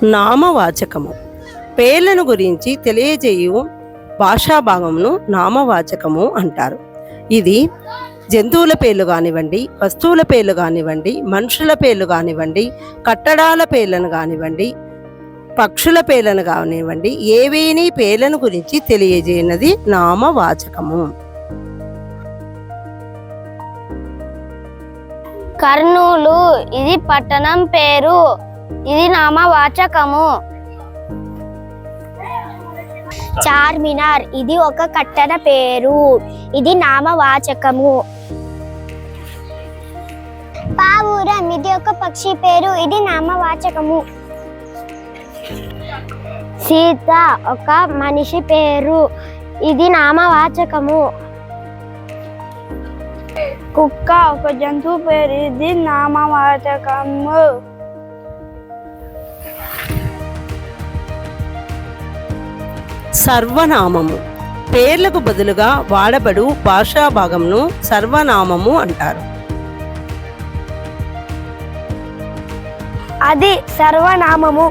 నామవాచకము పేర్లను గురించి తెలియజేయు భాషా భాగమును నామవాచకము అంటారు. ఇది జంతువుల పేర్లు కానివ్వండి, వస్తువుల పేర్లు కానివ్వండి, మనుషుల పేర్లు కానివ్వండి, కట్టడాల పేర్లను కానివ్వండి, పక్షుల పేర్లను కానివ్వండి, ఏవేని పేర్లను గురించి తెలియజేయనది నామవాచకము. కర్నూలు ఇది పట్టణం పేరు, ఇది నామవాచకము. చార్మినార్ ఇది ఒక కట్టడ పేరు, ఇది నామవాచకము. పావురం ఇది ఒక పక్షి పేరు, ఇది నామవాచకము. సీత ఒక మనిషి పేరు, ఇది నామవాచకము. కుక్క ఒక జంతువు పేరు, ఇది నామవాచకము. సర్వనామము పేర్లకు బదులుగా వాడబడు భాషా భాగంను సర్వనామము అంటారు. అది సర్వనామము.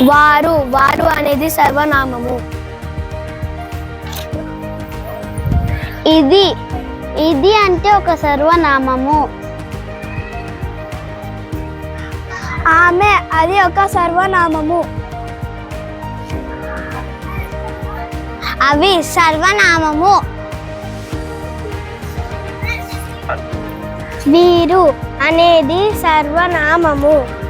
వారు వారు అనేది సర్వనామము. ఇది ఇది అంటే ఒక సర్వనామము. ఆమె అది ఒక సర్వనామము. అవి సర్వనామము. వీరు అనేది సర్వనామము.